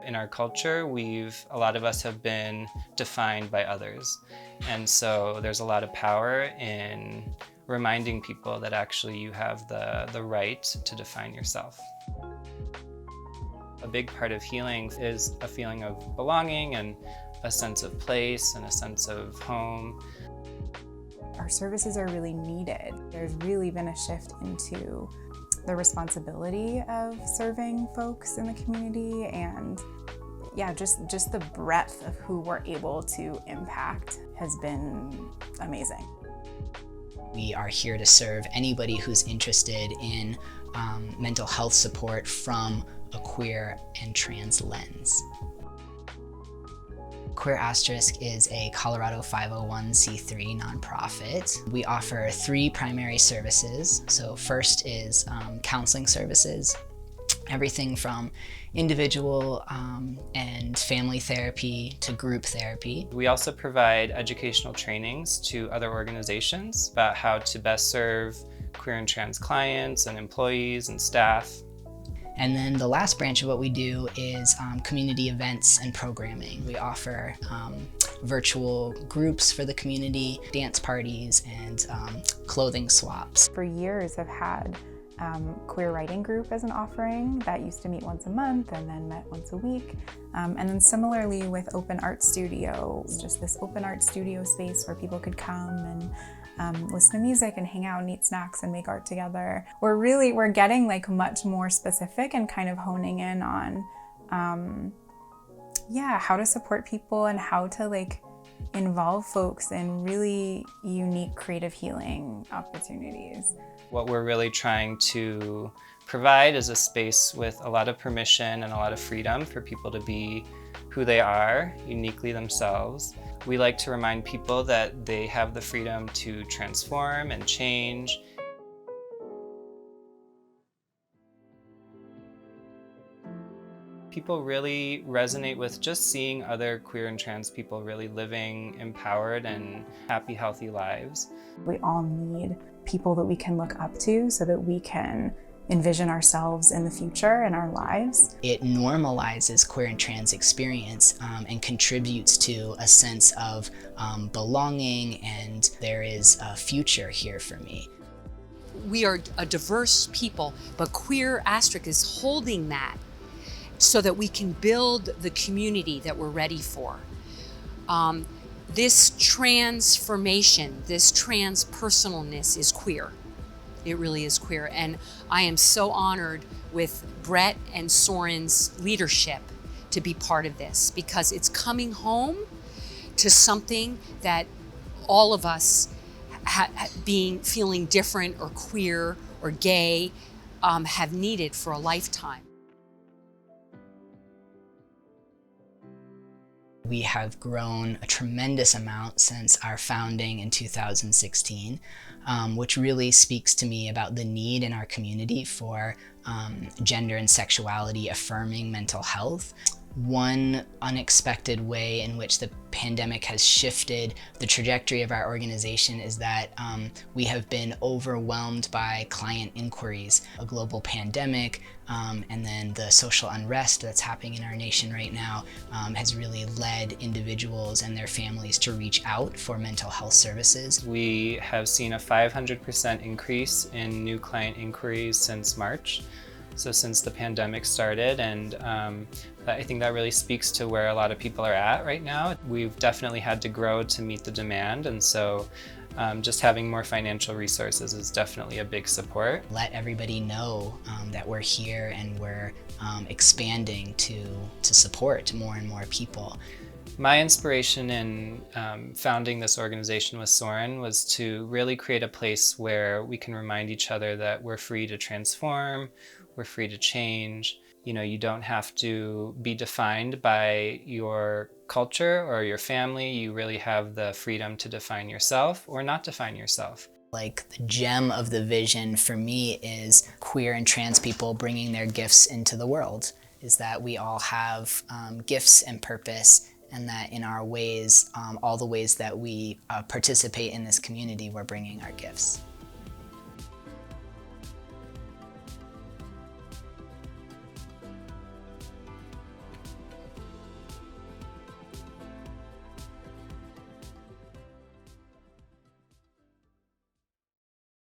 In our culture, a lot of us have been defined by others. And so there's a lot of power in reminding people that actually you have the right to define yourself. A big part of healing is a feeling of belonging and a sense of place and a sense of home. Our services are really needed. There's really been a shift into the responsibility of serving folks in the community, and yeah, just the breadth of who we're able to impact has been amazing. We are here to serve anybody who's interested in mental health support from a queer and trans lens. Queer Asterisk is a Colorado 501c3 nonprofit. We offer 3 primary services. So first is counseling services, everything from individual and family therapy to group therapy. We also provide educational trainings to other organizations about how to best serve queer and trans clients and employees and staff. And then the last branch of what we do is community events and programming. We offer virtual groups for the community, dance parties, and clothing swaps. For years, I've had queer writing group as an offering that used to meet once a month and then met once a week. And then similarly with Open Art Studio, just this open art studio space where people could come and listen to music and hang out and eat snacks and make art together. We're getting like much more specific and kind of honing in on how to support people and how to like involve folks in really unique creative healing opportunities. What we're really trying to provide is a space with a lot of permission and a lot of freedom for people to be who they are, uniquely themselves. We like to remind people that they have the freedom to transform and change. People really resonate with just seeing other queer and trans people really living empowered and happy, healthy lives. We all need people that we can look up to so that we can envision ourselves in the future in our lives. It normalizes queer and trans experience and contributes to a sense of belonging, and there is a future here for me. We are a diverse people, but Queer Asterisk is holding that so that we can build the community that we're ready for. This transformation, this transpersonalness is queer. It really is queer. And I am so honored with Brett and Sorin's leadership to be part of this, because it's coming home to something that all of us feeling different or queer or gay have needed for a lifetime. We have grown a tremendous amount since our founding in 2016, which really speaks to me about the need in our community for gender and sexuality affirming mental health. One unexpected way in which the pandemic has shifted the trajectory of our organization is that we have been overwhelmed by client inquiries. A global pandemic and then the social unrest that's happening in our nation right now has really led individuals and their families to reach out for mental health services. We have seen a 500% increase in new client inquiries since March. So since the pandemic started, and I think that really speaks to where a lot of people are at right now. We've definitely had to grow to meet the demand, and so just having more financial resources is definitely a big support. Let everybody know that we're here and we're expanding to support more and more people. My inspiration in founding this organization with Sorin was to really create a place where we can remind each other that we're free to transform, we're free to change. You know, you don't have to be defined by your culture or your family. You really have the freedom to define yourself or not define yourself. Like, the gem of the vision for me is queer and trans people bringing their gifts into the world, is that we all have gifts and purpose, and that in our ways, all the ways that we participate in this community, we're bringing our gifts.